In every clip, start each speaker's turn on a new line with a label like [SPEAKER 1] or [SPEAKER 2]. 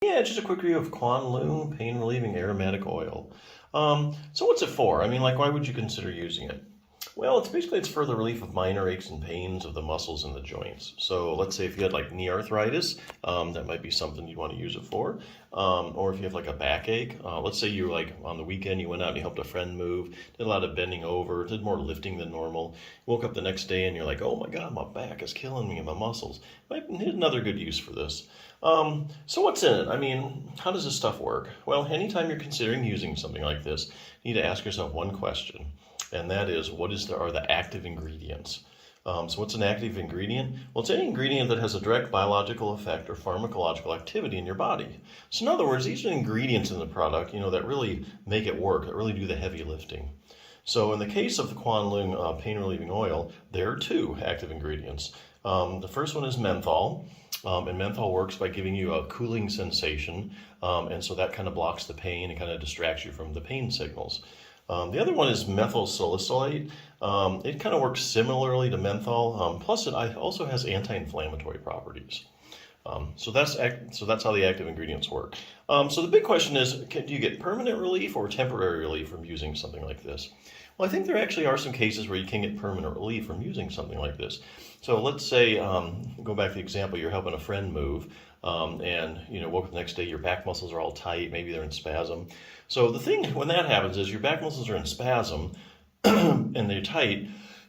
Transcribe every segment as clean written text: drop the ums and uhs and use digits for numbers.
[SPEAKER 1] Yeah, just a quick review of Kwan Loong Pain Relieving Aromatic Oil. So what's it for? I mean, like, why would you consider using it? Well, it's for the relief of minor aches and pains of the muscles and the joints. So let's say if you had like knee arthritis, that might be something you'd want to use it for. Or if you have like a backache, let's say you like on the weekend you went out and you helped a friend move, did a lot of bending over, did more lifting than normal. Woke up the next day and you're like, oh my God, my back is killing me and my muscles. Might need another good use for this. So what's in it? I mean, how does this stuff work? Well, anytime you're considering using something like this, you need to ask yourself one question. And that is, are the active ingredients? So what's an active ingredient? Well, it's any ingredient that has a direct biological effect or pharmacological activity in your body. So in other words, these are ingredients in the product, that really make it work, that really do the heavy lifting. So in the case of the Kwan Loong pain relieving oil, there are two active ingredients. The first one is menthol. And menthol works by giving you a cooling sensation, and so that kind of blocks the pain and kind of distracts you from the pain signals. The other one is methyl salicylate. It kind of works similarly to menthol, plus it also has anti-inflammatory properties. So that's how the active ingredients work. So the big question is, do you get permanent relief or temporary relief from using something like this? Well, I think there actually are some cases where you can get permanent relief from using something like this. So let's say, go back to the example, you're helping a friend move, and woke up the next day, your back muscles are all tight, maybe they're in spasm. So the thing when that happens is your back muscles are in spasm and they're tight.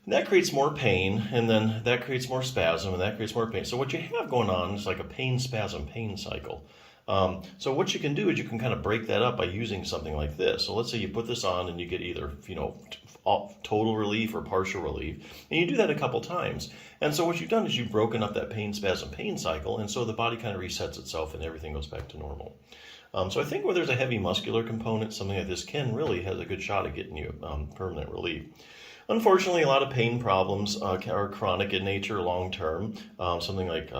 [SPEAKER 1] And that creates more pain, and then that creates more spasm, and that creates more pain. So what you have going on is like a pain spasm pain cycle. So what you can do is you can kind of break that up by using something like this. So let's say you put this on and you get either, total relief or partial relief. And you do that a couple times. And so what you've done is you've broken up that pain spasm pain cycle. And so the body kind of resets itself and everything goes back to normal. So I think where there's a heavy muscular component, something like this really has a good shot at getting you permanent relief. Unfortunately, a lot of pain problems are chronic in nature, long-term. Something like,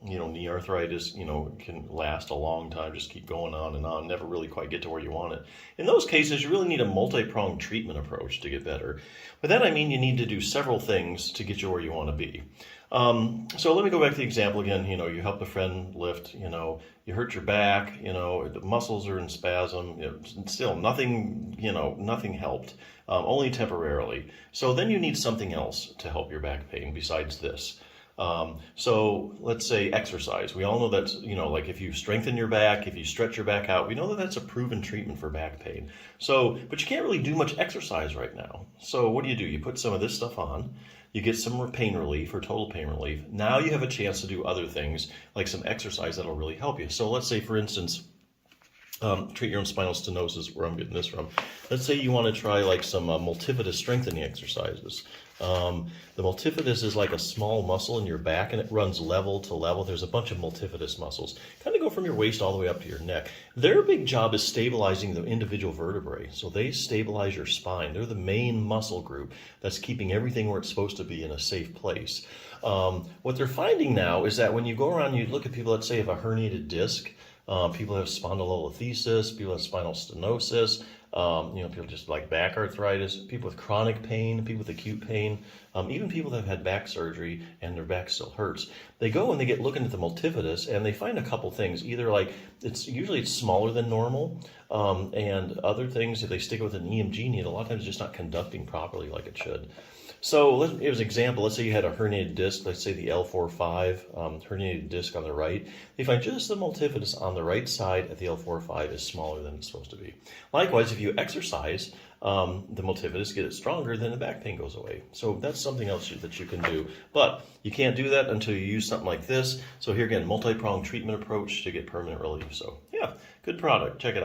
[SPEAKER 1] knee arthritis, can last a long time, just keep going on and on, never really quite get to where you want it. In those cases, you really need a multi-pronged treatment approach to get better. By that, I mean you need to do several things to get you where you want to be. So let me go back to the example again. You helped a friend lift, you hurt your back, the muscles are in spasm, still nothing, nothing helped, only temporarily. So then you need something else to help your back pain besides this. So let's say exercise. We all know that's, like if you strengthen your back, if you stretch your back out, we know that that's a proven treatment for back pain. So, but you can't really do much exercise right now. So what do? You put some of this stuff on, you get some pain relief or total pain relief. Now you have a chance to do other things like some exercise that'll really help you. So let's say, for instance, treat your own spinal stenosis, where I'm getting this from. Let's say you want to try like some multifidus strengthening exercises. The multifidus is like a small muscle in your back, and it runs level to level. There's a bunch of multifidus muscles, kind of go from your waist all the way up to your neck. Their big job is stabilizing the individual vertebrae. So they stabilize your spine. They're the main muscle group that's keeping everything where it's supposed to be in a safe place. What they're finding now is that when you go around, you look at people that say have a herniated disc. People have spondylolisthesis, people have spinal stenosis, people just like back arthritis, people with chronic pain, people with acute pain, even people that have had back surgery and their back still hurts. They go and they get looking at the multifidus and they find a couple things, either like usually it's smaller than normal, and other things, if they stick it with an EMG needle, a lot of times it's just not conducting properly like it should. So as an example, let's say you had a herniated disc, let's say the L4-5 herniated disc on the right. They find just the multifidus on the right side at the L4-5 is smaller than it's supposed to be. Likewise, if you exercise, the multifidus, get it stronger, then the back pain goes away. So that's something else that you can do. But you can't do that until you use something like this. So here again, multi-pronged treatment approach to get permanent relief. So yeah, good product. Check it out.